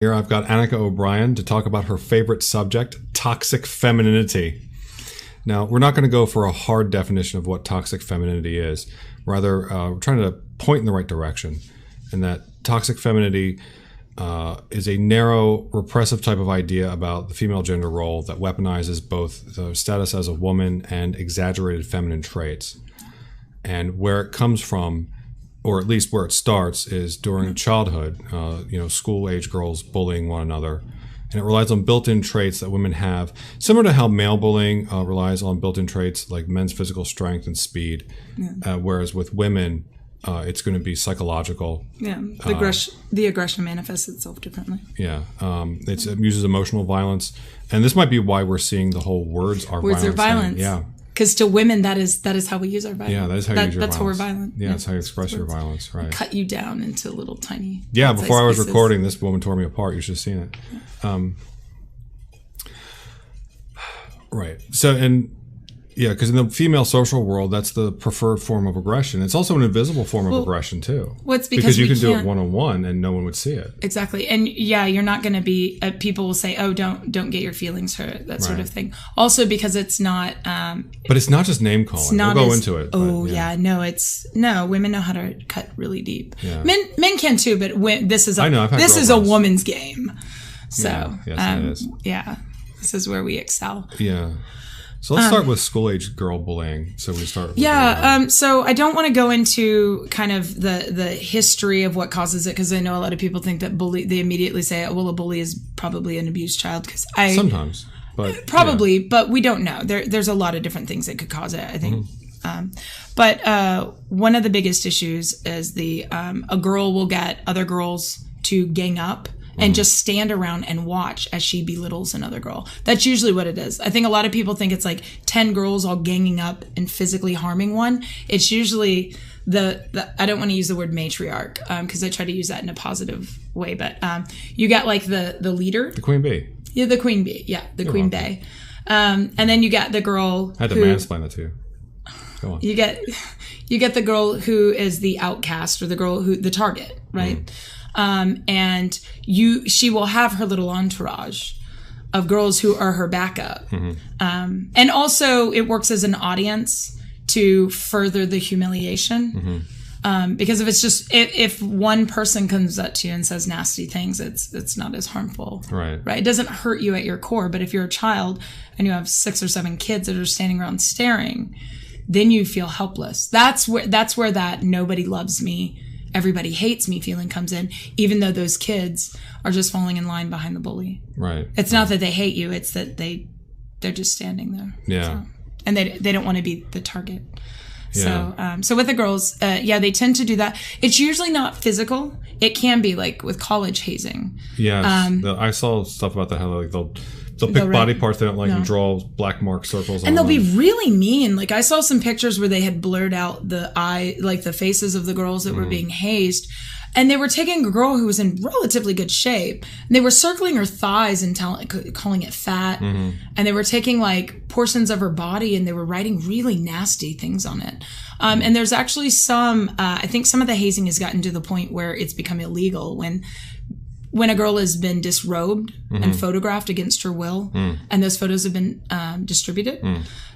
Here I've got Annika O'Brien to talk about her favorite subject, toxic femininity. Now, we're not going to go for a hard definition of what toxic femininity is. Rather, we're trying to point in the right direction. And that toxic femininity is a narrow, repressive type of idea about the female gender role that weaponizes both the status as a woman and exaggerated feminine traits. And where it comes from, or at least where it starts, is during childhood, school-age girls bullying one another. And it relies on built-in traits that women have, similar to how male bullying relies on built-in traits like men's physical strength and speed, whereas with women, it's going to be psychological. Yeah, the aggression manifests itself differently. Yeah, it uses emotional violence. And this might be why we're seeing the whole words are violence. Yeah. Because to women, that is how we use our violence. Yeah, that is how you use your violence. That's how we're violent. Yeah, that's how you express your violence, right. Cut you down into little tiny... Yeah, before I was recording, this woman tore me apart. You should have seen it. Right. So, because in the female social world, that's the preferred form of aggression. It's also an invisible form of aggression, too. Well, it's because you can do it one-on-one and no one would see it. Exactly. And yeah, you're not going to be... people will say, oh, don't get your feelings hurt, that sort of thing. Also because it's not... but it's not just name-calling. We'll go into it. Oh, No, women know how to cut really deep. Yeah. Men can too, but this is a woman's game. So, yes, it is. Yeah, this is where we excel. Yeah. So let's start with school-age girl bullying. So we start. So I don't want to go into kind of the history of what causes it, because I know a lot of people think that they immediately say, well, a bully is probably an abused child. Sometimes, but but we don't know. There's a lot of different things that could cause it, I think. But one of the biggest issues is a girl will get other girls to gang up and just stand around and watch as she belittles another girl. That's usually what it is. I think a lot of people think it's like 10 girls all ganging up and physically harming one. It's usually I don't want to use the word matriarch because I try to use that in a positive way, but you got like the leader. The queen bee. Yeah, the queen bee. Yeah, the queen bee. And then you got the girl I had to mansplain that to you. Go on. You get the girl who is the outcast, or the girl the target, right? And she will have her little entourage of girls who are her backup. And also it works as an audience to further the humiliation. Because if one person comes up to you and says nasty things, it's not as harmful. Right. It doesn't hurt you at your core. But if you're a child and you have 6 or 7 kids that are standing around staring, then you feel helpless. That's where that nobody loves me, everybody hates me feeling comes in, even though those kids are just falling in line behind the bully. Right. It's not that they hate you, it's that they're just standing there. Yeah. So, and they don't want to be the target. Yeah. So with the girls, they tend to do that. It's usually not physical. It can be like with college hazing. Yes. I saw stuff about that, how they'll pick body parts they don't like and draw black mark circles on them. And they'll be really mean. Like I saw some pictures where they had blurred out the faces of the girls that were being hazed. And they were taking a girl who was in relatively good shape, and they were circling her thighs and calling it fat. And they were taking like portions of her body and they were writing really nasty things on it. And there's actually I think some of the hazing has gotten to the point where it's become illegal when a girl has been disrobed and photographed against her will, and those photos have been distributed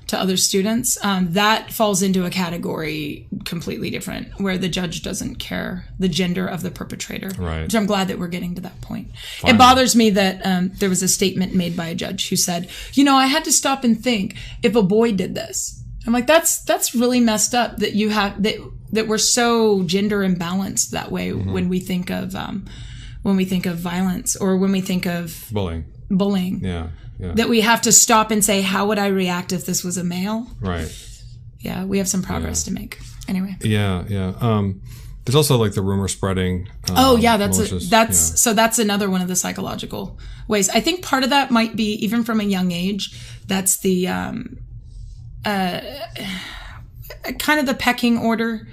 to other students, that falls into a category completely different, where the judge doesn't care the gender of the perpetrator. Right. Which I'm glad that we're getting to that point. Finally. It bothers me that there was a statement made by a judge who said, I had to stop and think, if a boy did this. I'm like, that's really messed up that you have that we're so gender imbalanced that way when we think of violence, or when we think of bullying. Yeah. That we have to stop and say, how would I react if this was a male? Right. Yeah, we have some progress to make. Anyway. Yeah. There's also like the rumor spreading. That's another one of the psychological ways. I think part of that might be even from a young age. That's the kind of the pecking order,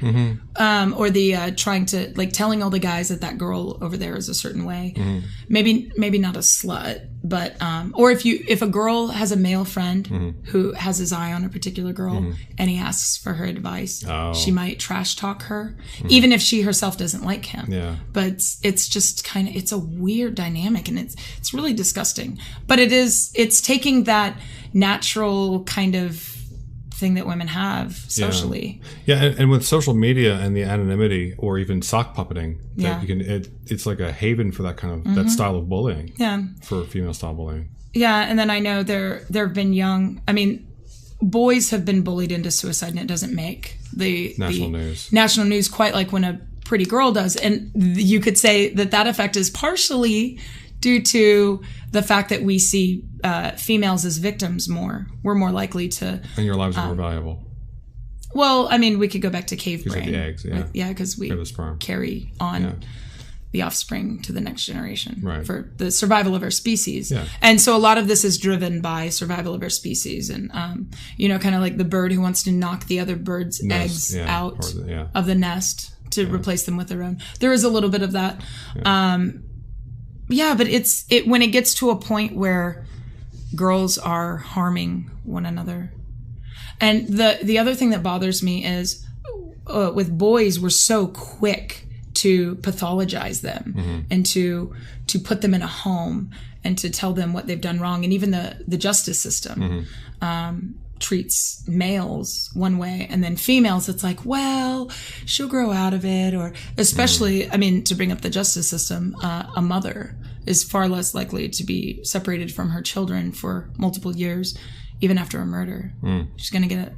or the trying to like telling all the guys that girl over there is a certain way. Maybe not a slut, but or if a girl has a male friend who has his eye on a particular girl and he asks for her advice, she might trash talk her, even if she herself doesn't like him. Yeah. But it's just it's a weird dynamic, and it's really disgusting. But it's taking that natural kind of thing that women have socially. And with social media and the anonymity, or even sock puppeting, that you can it's like a haven for that kind of that style of bullying. Yeah. For female style bullying. Yeah, and then I know there have been boys have been bullied into suicide, and it doesn't make the national news quite like when a pretty girl does. And you could say that effect is partially due to the fact that we see females as victims more. We're more likely to... And your lives are more valuable. Well, I mean, we could go back to cave brain. Because of the eggs, yeah. Right? Yeah, because we carry on the offspring to the next generation for the survival of our species. Yeah. And so a lot of this is driven by survival of our species. And, kind of like the bird who wants to knock the other bird's eggs out of the nest to replace them with their own. There is a little bit of that. Yeah. But when it gets to a point where girls are harming one another. And the other thing that bothers me is with boys, we're so quick to pathologize them and to put them in a home and to tell them what they've done wrong. And even the justice system treats males one way, and then females, it's like, well, she'll grow out of it. Or especially, to bring up the justice system, a mother is far less likely to be separated from her children for multiple years, even after a murder. She's going to get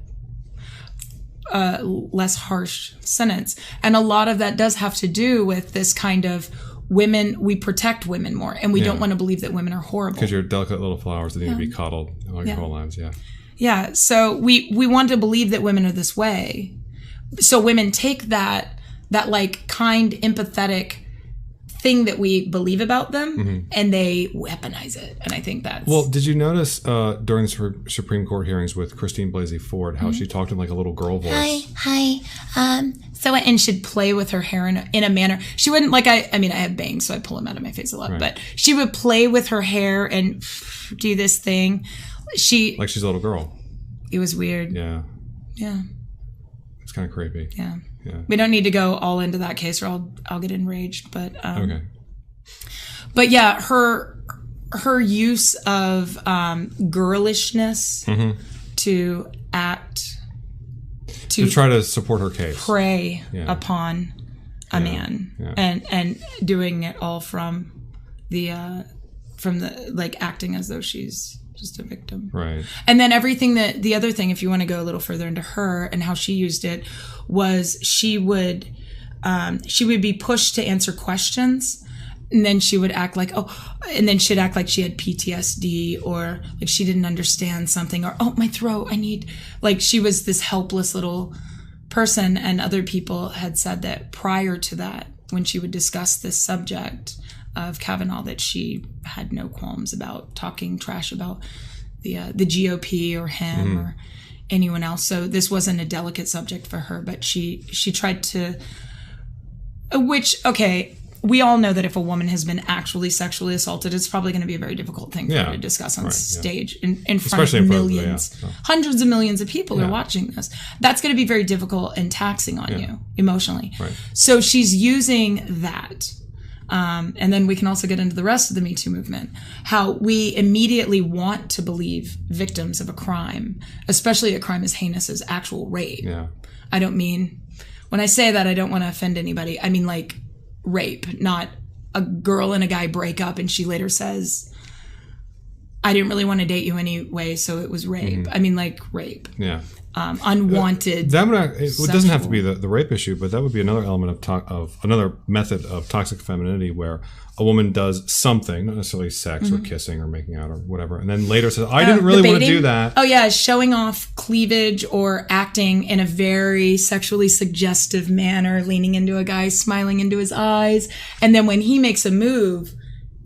a less harsh sentence. And a lot of that does have to do with this kind of we protect women more, and we don't want to believe that women are horrible. Because you're delicate little flowers that need to be coddled all your whole lives, Yeah, so we want to believe that women are this way. So women take that like kind, empathetic thing that we believe about them, and they weaponize it. And I think that's... Well, did you notice during Supreme Court hearings with Christine Blasey Ford how she talked in like a little girl voice? Hi. And she'd play with her hair in a manner. She wouldn't I have bangs, so I pull them out of my face a lot. Right. But she would play with her hair and do this thing. Like she's a little girl. It was weird. Yeah. Yeah. It's kind of creepy. Yeah. Yeah. We don't need to go all into that case, or I'll get enraged. But okay. But yeah, her use of girlishness to act to try to support her case, prey upon a man, and doing it all from the acting as though she's just a victim. Right. And then the other thing, if you want to go a little further into her and how she used it, was she would be pushed to answer questions, and then she would act like, and then she'd act like she had PTSD, or like she didn't understand something, or, my throat, she was this helpless little person. And other people had said that prior to that, when she would discuss this subject of Kavanaugh, that she had no qualms about talking trash about the GOP or him or anyone else. So this wasn't a delicate subject for her, but she tried to, we all know that if a woman has been actually sexually assaulted, it's probably going to be a very difficult thing for her to discuss on stage in front of millions, hundreds of millions of people are watching this. That's going to be very difficult and taxing on you emotionally. Right. So she's using that. And then we can also get into the rest of the Me Too movement, how we immediately want to believe victims of a crime, especially a crime as heinous as actual rape. Yeah. When I say that, I don't want to offend anybody. I mean like rape, not a girl and a guy break up and she later says, I didn't really want to date you anyway, so it was rape. I mean like rape. Yeah. Unwanted. It doesn't have to be the rape issue, but that would be another element of another method of toxic femininity, where a woman does something, not necessarily sex or kissing or making out or whatever, and then later says, I didn't really want to do that. Oh yeah, showing off cleavage or acting in a very sexually suggestive manner, leaning into a guy, smiling into his eyes, and then when he makes a move,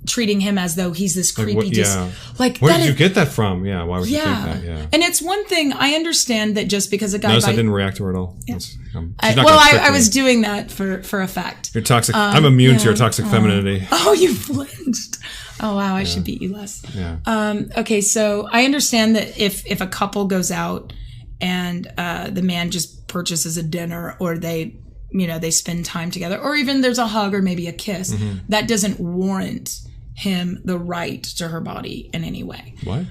treating him as though he's this creepy. Where did you get that from? Yeah, why would you think that? Yeah. And it's one thing, I understand that just because a guy... Notice I didn't react to her at all. Yeah. I was doing that for effect. You're toxic. I'm immune to your toxic femininity. Oh, you flinched. Oh, wow, I should beat you less. Yeah. Okay, so I understand that if a couple goes out and the man just purchases a dinner, or they spend time together, or even there's a hug or maybe a kiss, that doesn't warrant him the right to her body in any way. What?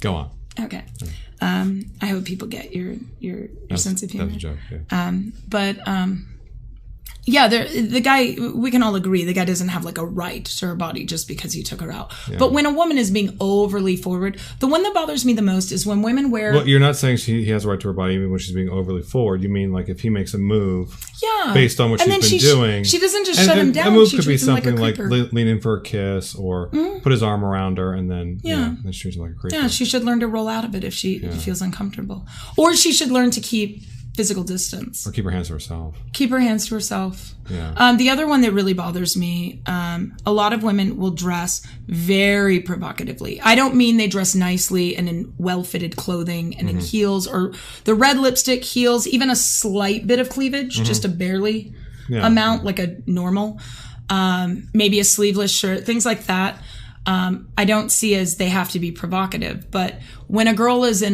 Go on. Okay. I hope people get your sense of humor. That was a joke. Yeah. Yeah, the guy, we can all agree, the guy doesn't have like a right to her body just because he took her out. Yeah. But when a woman is being overly forward, the one that bothers me the most is when women wear... Well, you're not saying he has a right to her body even when she's being overly forward. You mean like if he makes a move based on what she's been doing. She doesn't just shut him down. A move could be something like lean in for a kiss or put his arm around her and then, then she treats him like a creeper. Yeah, she should learn to roll out of it if she feels uncomfortable. Or she should learn to keep physical distance. Or keep her hands to herself. Keep her hands to herself. Yeah. The other one that really bothers me, a lot of women will dress very provocatively. I don't mean they dress nicely and in well-fitted clothing and in heels or the red lipstick, heels, even a slight bit of cleavage, just a barely amount, like a normal, maybe a sleeveless shirt, things like that. I don't see as they have to be provocative. But when a girl is in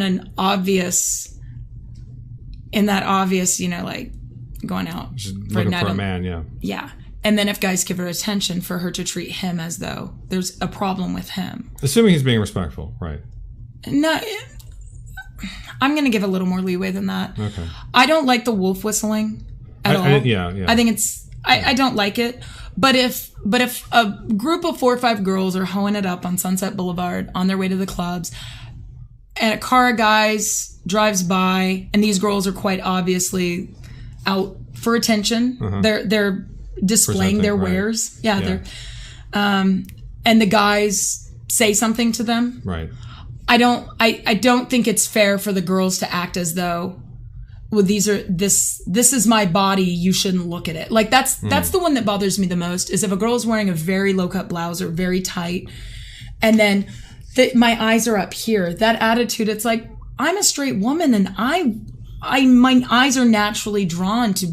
that obvious, like going out for a man, yeah. And then if guys give her attention, for her to treat him as though there's a problem with him, assuming he's being respectful, right? No, I'm going to give a little more leeway than that. Okay. I don't like the wolf whistling at all. Yeah. I think it's I don't like it. But if a group of 4 or 5 girls are hoeing it up on Sunset Boulevard on their way to the clubs, and a car of guys drives by, and these girls are quite obviously out for attention. They're displaying their wares. Yeah. And the guys say something to them. Right. I don't think it's fair for the girls to act as though, well, this is my body, you shouldn't look at it. Like that's the one that bothers me the most, is if a girl's wearing a very low cut blouse or very tight, and then my eyes are up here. That attitude, it's like, I'm a straight woman and my eyes are naturally drawn to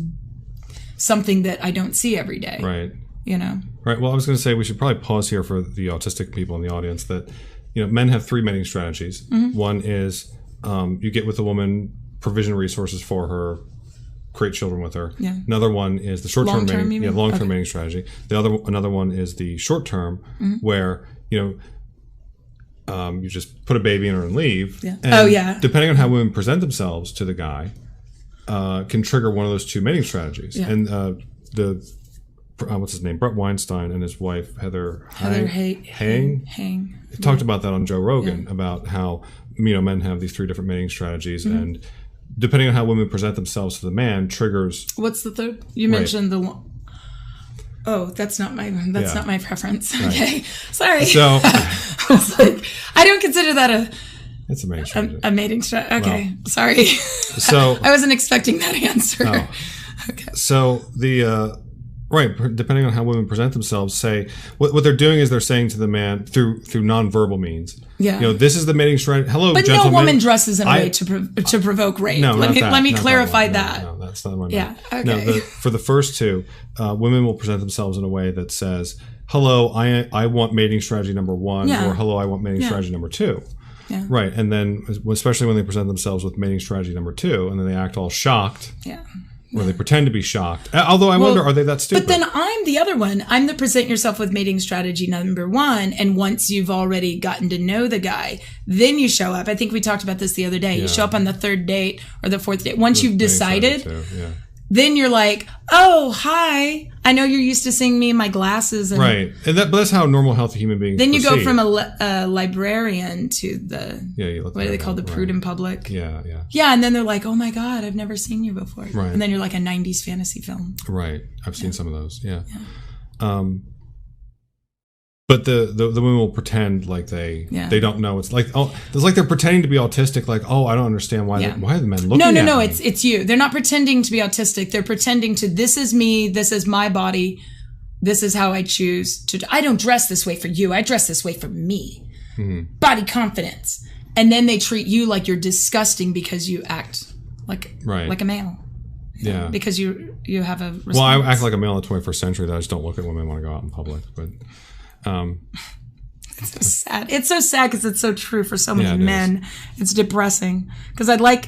something that I don't see every day. Right. Right. Well, I was going to say we should probably pause here for the autistic people in the audience that, men have 3 mating strategies. One is you get with a woman, provision resources for her, create children with her. Yeah. Another one is the short-term mating, long-term mating strategy. Another one is the short-term, where you just put a baby in her and leave. Yeah. And depending on how women present themselves to the guy, can trigger one of those 2 mating strategies. Yeah. And what's his name? Brett Weinstein and his wife Heather Hang talked about that on Joe Rogan, about how men have these 3 different mating strategies, and depending on how women present themselves to the man, triggers. What's the third? You mentioned the one. Oh, that's not my preference. Right. Okay, sorry. So I was like, I don't consider that it's a mating strategy. A mating strategy. Okay, well, sorry. So I wasn't expecting that answer. Oh. Okay. So the depending on how women present themselves, say what they're doing is they're saying to the man through nonverbal means. Yeah. This is the mating strategy. Hello, but gentlemen. no woman dresses in a way to provoke rape. No, let me clarify that. No, that's not what I meant. Yeah. Okay. No, for the first 2, women will present themselves in a way that says, "Hello, I want mating strategy number 1," or "Hello, I want mating strategy number 2." Yeah. Right, and then especially when they present themselves with mating strategy number 2, and then they act all shocked. Yeah. Or they pretend to be shocked. Although I wonder, are they that stupid? But then I'm the other one. I'm the present yourself with mating strategy number 1. And once you've already gotten to know the guy, then you show up. I think we talked about this the other day. You show up on the 3rd date or the 4th date. Once you've decided, then you're like, oh, hi. I know you're used to seeing me in my glasses. And right. But that's how normal, healthy human beings then you proceed. Go from a librarian to what do they call the prude in public? Yeah. Yeah, and then they're like, oh my God, I've never seen you before. Right. And then you're like a 90s fantasy film. Right. I've seen some of those. Yeah. But the women will pretend like they don't know. It's like they're pretending to be autistic. Like, oh, I don't understand why are the men looking at me? No. It's you. They're not pretending to be autistic. They're pretending to, this is me. This is my body. this is how I choose to, I don't dress this way for you. I dress this way for me. Body confidence. And then they treat you like you're disgusting because you act like a male. Yeah. Because you have a response. Well, I act like a male in the 21st century that I just don't look at women when I go out in public. But it's so sad. It's so sad because it's so true for so many men. It's depressing because I'd like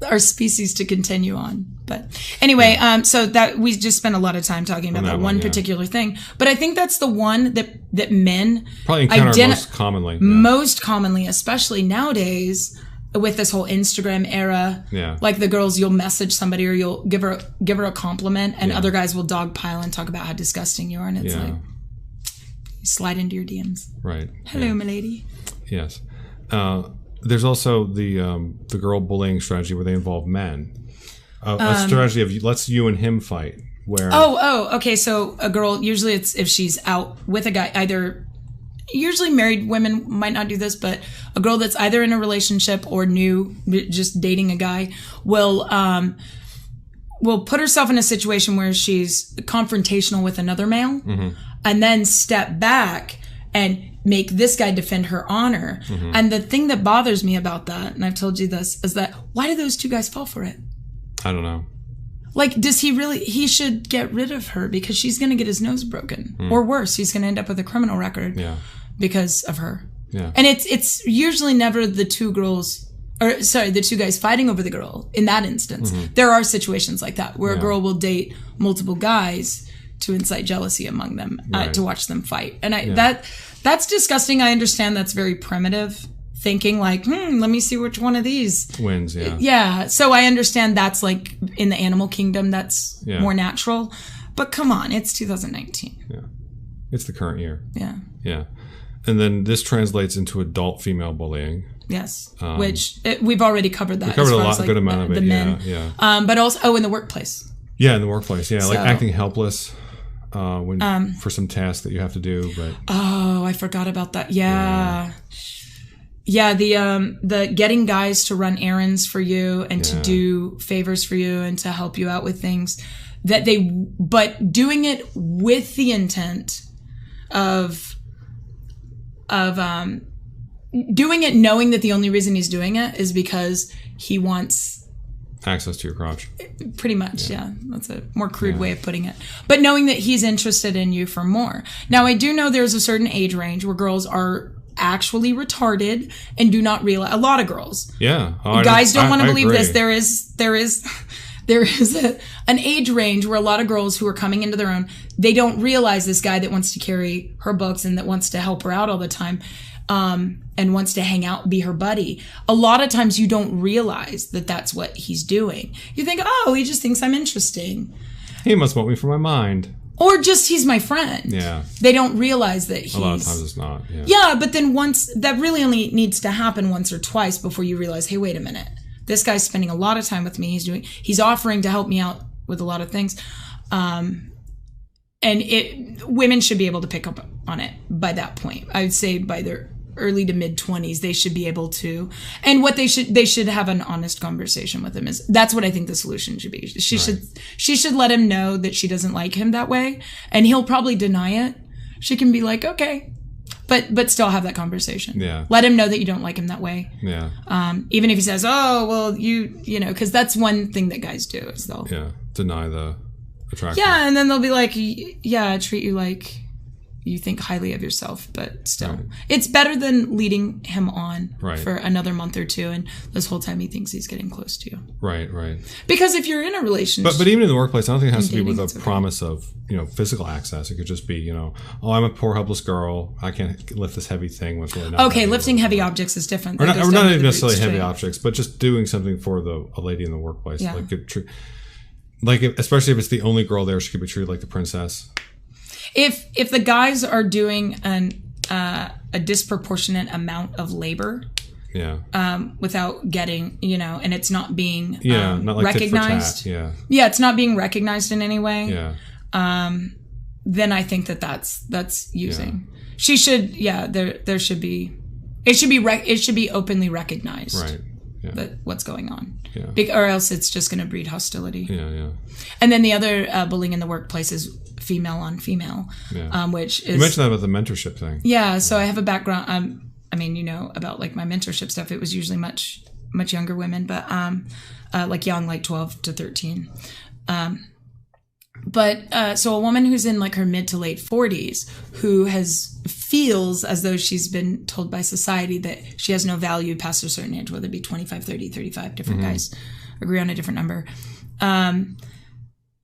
our species to continue on. But anyway, so that we just spent a lot of time talking about that one particular thing. But I think that's the one that men probably encounter most commonly. Most commonly, especially nowadays with this whole Instagram era. Yeah. Like the girls, you'll message somebody or you'll give her a compliment, and other guys will dogpile and talk about how disgusting you are, and it's like, you slide into your DMs. Right. Hello, my lady. Yes. There's also the girl bullying strategy where they involve men. A strategy of let's you and him fight. Where okay. So a girl, usually it's if she's out with a guy, either usually married women might not do this, but a girl that's either in a relationship or new, just dating a guy, will put herself in a situation where she's confrontational with another male, and then step back and make this guy defend her honor. And the thing that bothers me about that, and I've told you this, is that why do those two guys fall for it? I don't know. Like, does he really? He should get rid of her because she's going to get his nose broken, or worse, he's going to end up with a criminal record because of her. Yeah. And it's usually never the two guys fighting over the girl. In that instance, there are situations like that where a girl will date multiple guys to incite jealousy among them, to watch them fight. And that's disgusting. I understand that's very primitive thinking, like, let me see which one of these wins. Yeah. Yeah. So I understand that's like in the animal kingdom, that's more natural. But come on, it's 2019. Yeah. It's the current year. Yeah. Yeah. And then this translates into adult female bullying. Which we've already covered that. We covered a good amount of it. Men. Yeah. But also, in the workplace. Yeah, in the workplace. Yeah, like acting helpless for some task that you have to do. But I forgot about that. Yeah. Yeah, the getting guys to run errands for you and to do favors for you and to help you out with things but doing it with the intent of doing it knowing that the only reason he's doing it is because he wants access to your crotch. Pretty much, yeah. That's a more crude way of putting it. But knowing that he's interested in you for more. Now, I do know there's a certain age range where girls are actually retarded and do not realize. A lot of girls. Yeah. Guys don't want to believe this. There is an age range where a lot of girls who are coming into their own, they don't realize this guy that wants to carry her books and that wants to help her out all the time, and wants to hang out, be her buddy. A lot of times you don't realize that that's what he's doing. You think, oh, he just thinks I'm interesting. He must want me for my mind. Or just he's my friend. Yeah. They don't realize that he's... A lot of times it's not. Yeah. Yeah, but then once... That really only needs to happen once or twice before you realize, hey, wait a minute. This guy's spending a lot of time with me. He's offering to help me out with a lot of things. And women should be able to pick up on it by that point. I would say by their early to mid 20s, they should be able to. And what they should have an honest conversation with him. That's what I think the solution should be. She should let him know that she doesn't like him that way, and he'll probably deny it. She can be like, okay, but still have that conversation. Yeah. Let him know that you don't like him that way. Yeah. Even if he says, oh, well, you know, because that's one thing that guys do is they'll deny the attraction. Yeah, and then they'll be like, yeah, treat you like you think highly of yourself, but still. Right. It's better than leading him on for another month or two, and this whole time he thinks he's getting close to you. Right. Because if you're in a relationship... But even in the workplace, I don't think it has to be with a promise of, physical access. It could just be, oh, I'm a poor, helpless girl. I can't lift this heavy thing. With really not lifting heavy objects is different. Or not even necessarily heavy objects, but just doing something for a lady in the workplace. Yeah. Especially if it's the only girl there, she could be treated like the princess. If the guys are doing a disproportionate amount of labor, without getting, and it's not being not like recognized, tit for tat, it's not being recognized in any way, then I think that's using. She should, there should be, it should be openly recognized. Right. what's going on. Yeah. Or else it's just going to breed hostility. Yeah. And then the other bullying in the workplace is female on female, which is... You mentioned that about the mentorship thing. Yeah, so I have a background... I mean, you know, about like my mentorship stuff, it was usually much younger women, but like young, like 12 to 13. So a woman who's in like her mid to late 40s who feels as though she's been told by society that she has no value past a certain age, whether it be 25, 30, 35, different guys agree on a different number.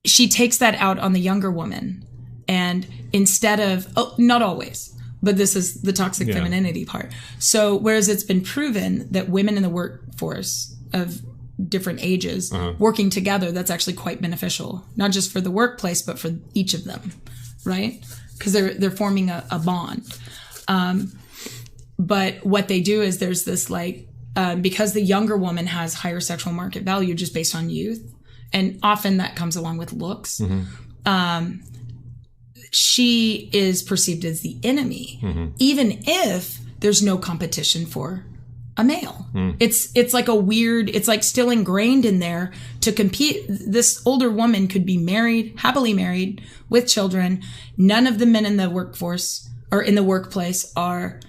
She takes that out on the younger woman, and instead of, not always, but this is the toxic femininity part. So whereas it's been proven that women in the workforce of different ages working together, that's actually quite beneficial, not just for the workplace, but for each of them, right? Because they're forming a bond. But what they do is there's this like, because the younger woman has higher sexual market value just based on youth, and often that comes along with looks, she is perceived as the enemy, even if there's no competition for a male. It's like a weird, it's like still ingrained in there to compete. This older woman could be happily married with children. None of the men in the workforce or in the workplace are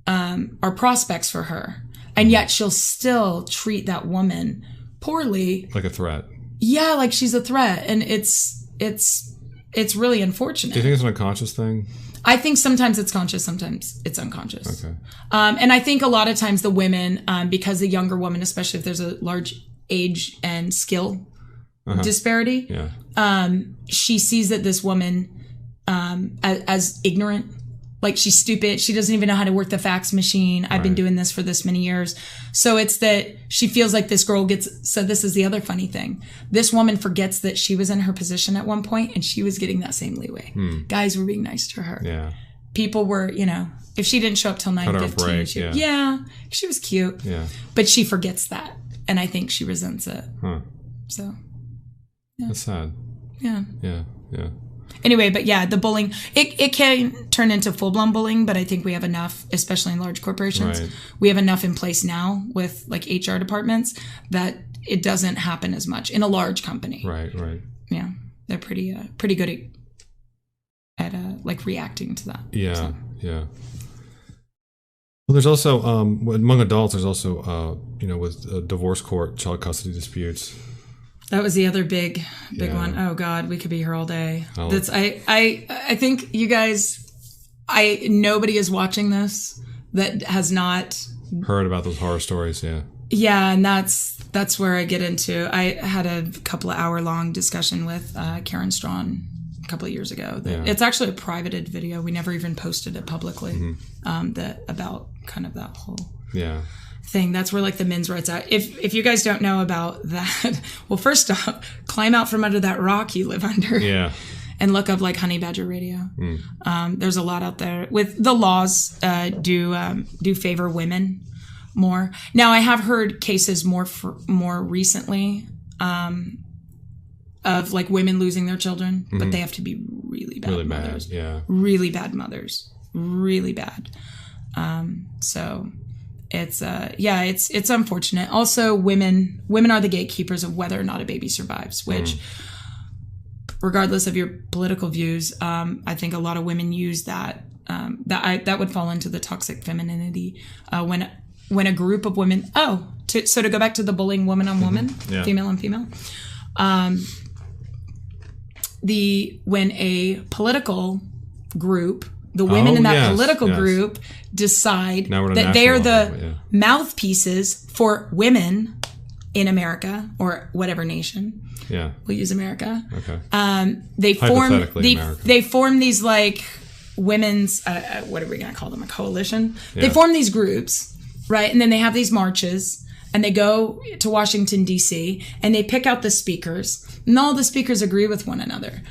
prospects for her. And yet she'll still treat that woman poorly. Like a threat. Yeah, like she's a threat. And it's really unfortunate. Do you think it's an unconscious thing? I think sometimes it's conscious, sometimes it's unconscious. Okay. And I think a lot of times the women, because the younger woman, especially if there's a large age and skill disparity, she sees that this woman as ignorant. Like she's stupid. She doesn't even know how to work the fax machine. I've been doing this for this many years. So it's that she feels like this girl so this is the other funny thing. This woman forgets that she was in her position at one point and she was getting that same leeway. Guys were being nice to her. Yeah. People were, you know, if she didn't show up till 9:15, she was cute. Yeah. But she forgets that. And I think she resents it. So. Yeah. That's sad. Yeah. Yeah. Anyway, but yeah, the bullying, it can turn into full-blown bullying, but I think we have enough, especially in large corporations, we have enough in place now with like HR departments that it doesn't happen as much in a large company. Right. Yeah, they're pretty good at like reacting to that. Yeah. Well, there's also, among adults, there's also, with divorce court, child custody disputes. That was the other big one. Oh God, we could be here all day. I think you guys, nobody is watching this that has not heard about those horror stories. Yeah. Yeah. And that's where I get into, I had a couple of hour-long discussion with Karen Strawn a couple of years ago. It's actually a privated video. We never even posted it publicly, about kind of that whole thing. That's where like the men's rights act. If you guys don't know about that, well, first off, climb out from under that rock you live under. Yeah. And look up like Honey Badger Radio. There's a lot out there. With the laws do favor women more. Now I have heard cases more recently of like women losing their children, but they have to be really bad mothers. Really bad mothers. Really bad. So it's it's unfortunate. Also, women are the gatekeepers of whether or not a baby survives, which regardless of your political views, I think a lot of women use that. That would fall into the toxic femininity when a group of women. So to go back to the bullying woman on woman, female on female. When a political group, the women in that political group decide that they are the mouthpieces for women in America or whatever nation. Yeah, we'll use America. Okay. They form these like women's. What are we going to call them? A coalition. Yeah. They form these groups, right? And then they have these marches. And they go to Washington, D.C., and they pick out the speakers. And all the speakers agree with one another.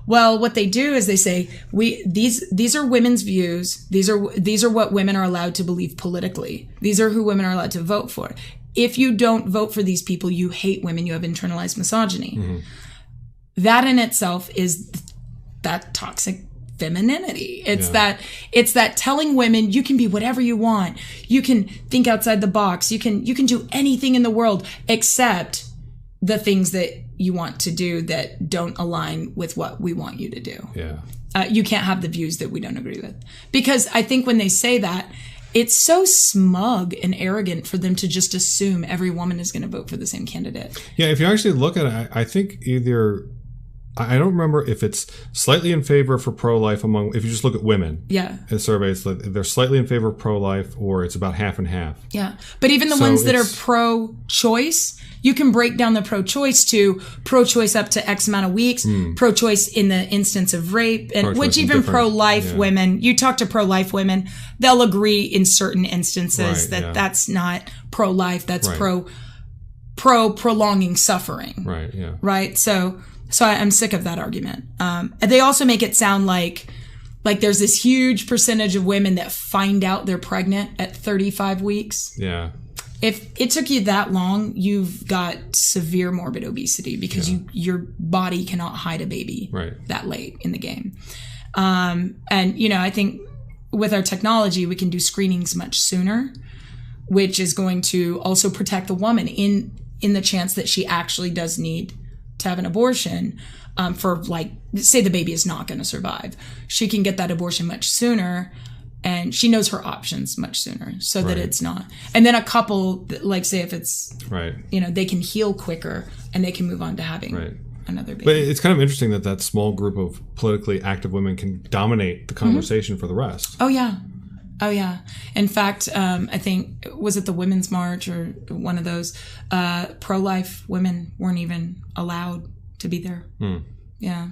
Well, what they do is they say, these are women's views. These are what women are allowed to believe politically. These are who women are allowed to vote for. If you don't vote for these people, you hate women. You have internalized misogyny. That in itself is that toxic femininity. It's that telling women you can be whatever you want. You can think outside the box. You can do anything in the world except the things that you want to do that don't align with what we want you to do. Yeah. You can't have the views that we don't agree with. Because I think when they say that, it's so smug and arrogant for them to just assume every woman is going to vote for the same candidate. Yeah, if you actually look at it, I think either, I don't remember if it's slightly in favor for pro-life among, if you just look at women. Yeah. In surveys, they're slightly in favor of pro-life, or it's about half and half. Yeah. But even the ones that are pro-choice, you can break down the pro-choice to pro-choice up to X amount of weeks, pro-choice in the instance of rape, and which even pro-life women, you talk to pro-life women, they'll agree in certain instances that's not pro-life, that's prolonging suffering. Right, yeah. Right? So I'm sick of that argument. They also make it sound like there's this huge percentage of women that find out they're pregnant at 35 weeks. Yeah. If it took you that long, you've got severe morbid obesity because your body cannot hide a baby that late in the game. And, I think with our technology, we can do screenings much sooner, which is going to also protect the woman in the chance that she actually does need to have an abortion for, say the baby is not going to survive. She can get that abortion much sooner. And she knows her options much sooner so that it's not. And then a couple, say if it's, they can heal quicker and they can move on to having another baby. But it's kind of interesting that small group of politically active women can dominate the conversation for the rest. Oh, yeah. Oh, yeah. In fact, I think, was it the Women's March or one of those, pro-life women weren't even allowed to be there. Yeah.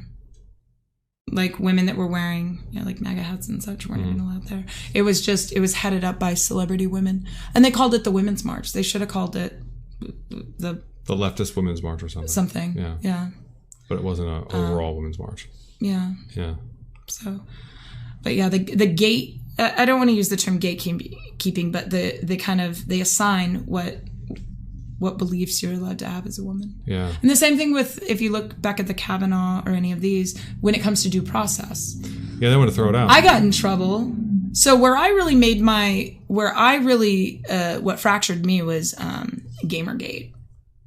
Like women that were wearing, MAGA hats and such weren't even allowed there. It was headed up by celebrity women. And they called it the Women's March. They should have called it the leftist Women's March or something. Something. Yeah. Yeah. But it wasn't an overall Women's March. Yeah. Yeah. So, but yeah, the gate, I don't want to use the term gatekeeping, but they assign what beliefs you're allowed to have as a woman. Yeah. And the same thing with, if you look back at the Kavanaugh or any of these, when it comes to due process. Yeah, they want to throw it out. I got in trouble. So what fractured me was Gamergate.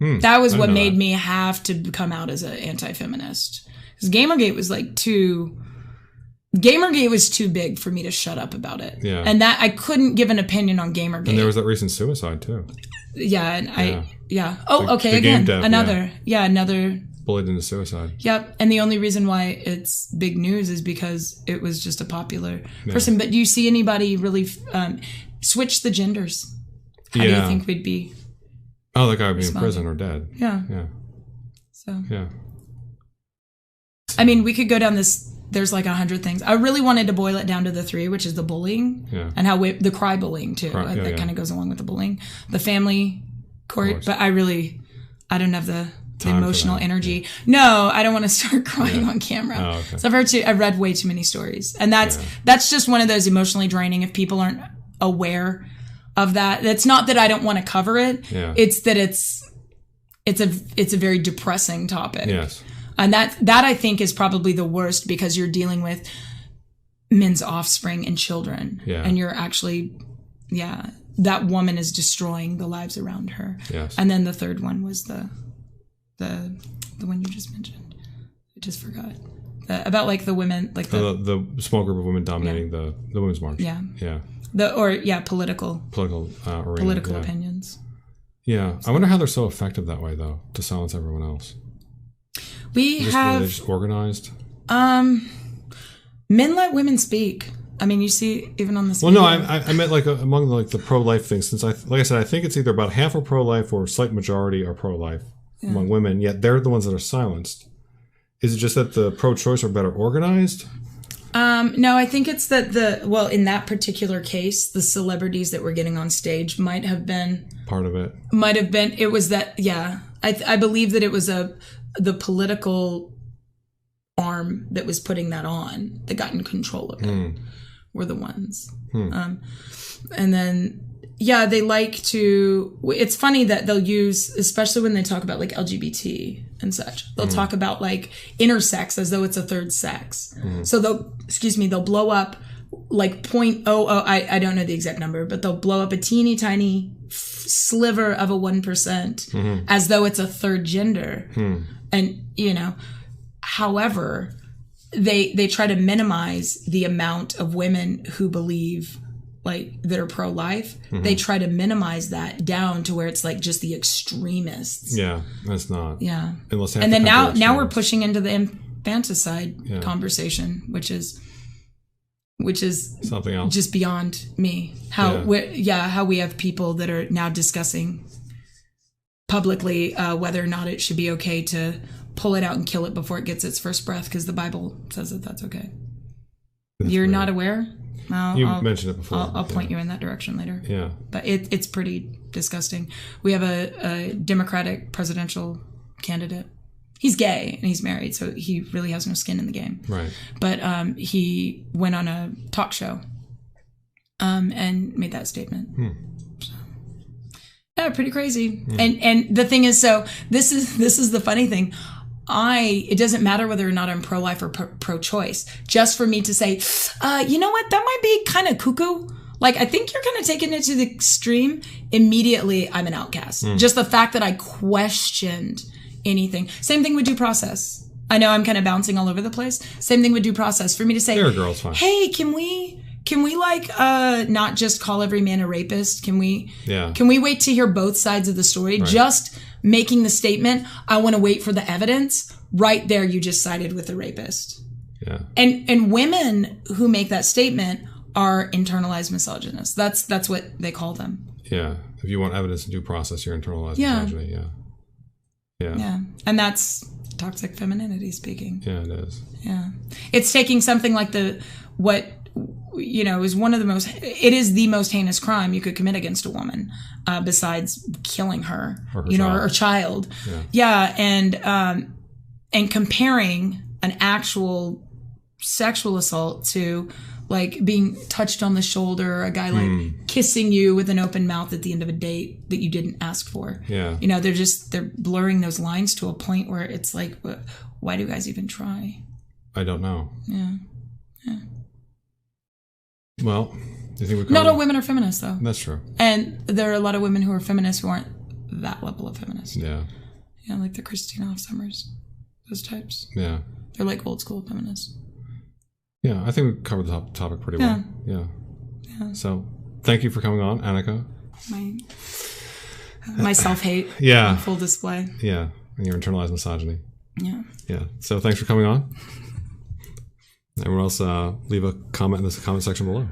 That was what made me have to come out as an anti-feminist. Because Gamergate was too big for me to shut up about it. Yeah. And that I couldn't give an opinion on Gamergate. And there was that recent suicide too. Yeah, and Oh, okay, again, dev, another bullied into suicide. Yep, and the only reason why it's big news is because it was just a popular person. But do you see anybody really switch the genders? How do you think we'd be? Oh, that guy would be in prison or dead. Yeah. Yeah. So. Yeah. I mean, we could go down this. There's 100 things. I really wanted to boil it down to the 3, which is the bullying and how the cry bullying too. That kind of goes along with the bullying, the family court. But I don't have the emotional energy. Yeah. No, I don't want to start crying on camera. Oh, okay. So I've read way too many stories, and that's just one of those emotionally draining. If people aren't aware of that, it's not that I don't want to cover it. Yeah. It's that it's a very depressing topic. Yes. And that I think is probably the worst, because you're dealing with men's offspring and children. Yeah. And you're actually, that woman is destroying the lives around her. Yes. And then the third one was the one you just mentioned. I just forgot. About the women, the small group of women dominating the Women's March. Yeah. Yeah. Political opinions. Yeah. I wonder how they're so effective that way, though, to silence everyone else. They're just organized. Men let women speak. I mean, you see, even on this. Well, no, I meant among the pro-life things. Since I said, I think it's either about half are pro-life or a slight majority are pro-life among women. Yet they're the ones that are silenced. Is it just that the pro-choice are better organized? No, I think it's that in that particular case, the celebrities that were getting on stage might have been part of it. It was that. Yeah, I believe that it was the political arm that was putting that on that got in control of it. were the ones. And then, yeah, they like to, it's funny that they'll use, especially when they talk about like LGBT and such, they'll talk about like intersex as though it's a third sex. So they'll blow up like 0.00, I don't know the exact number, but they'll blow up a teeny tiny sliver of a 1% as though it's a third gender. And, you know, however, they try to minimize the amount of women who believe like that are pro-life. They try to minimize that down to where it's like just the extremists. Yeah, that's not. Yeah. And then now we're pushing into the infanticide conversation, which is something else, just beyond me. How we have people that are now discussing publicly whether or not it should be okay to pull it out and kill it before it gets its first breath, because the Bible says that that's okay. You're weird. Not aware? I'll mentioned it before. I'll point you in that direction later. Yeah. But it's pretty disgusting. We have a Democratic presidential candidate. He's gay and he's married, so he really has no skin in the game. Right. But he went on a talk show and made that statement. So, yeah, pretty crazy. And the thing is, so this is the funny thing. It doesn't matter whether or not I'm pro-life or pro-choice. Just for me to say, you know what, that might be kind of cuckoo. Like, I think you're kind of taking it to the extreme. Immediately, I'm an outcast. Just the fact that I questioned anything. Same thing with due process. I know I'm kind of bouncing all over the place. Same thing with due process. For me to say, there, girls, fine. Hey, can we like not just call every man a rapist? Can we wait to hear both sides of the story? Right. Just making the statement, I want to wait for the evidence. Right there, you just sided with the rapist. Yeah. And women who make that statement are internalized misogynists. That's what they call them. Yeah. If you want evidence in due process, you're internalized misogyny. Yeah. Yeah. Yeah. And that's toxic femininity speaking. Yeah, it is. Yeah. It's taking something like what is it is the most heinous crime you could commit against a woman, besides killing her, or her child. Yeah. And comparing an actual sexual assault to like being touched on the shoulder, a guy like kissing you with an open mouth at the end of a date that you didn't ask for. Yeah. They're blurring those lines to a point where it's like, why do guys even try? I don't know. Yeah. Yeah. Well, do you think not all women are feminists, though. That's true. And there are a lot of women who are feminists who aren't that level of feminist. Yeah. Yeah, like the Christina Hoff Sommers, those types. Yeah. They're like old school feminists. Yeah, I think we covered the topic pretty well. Yeah. So, thank you for coming on, Annika. My self-hate. Yeah. On full display. Yeah, and your internalized misogyny. Yeah. Yeah. So, thanks for coming on. Everyone else, leave a comment in the comment section below.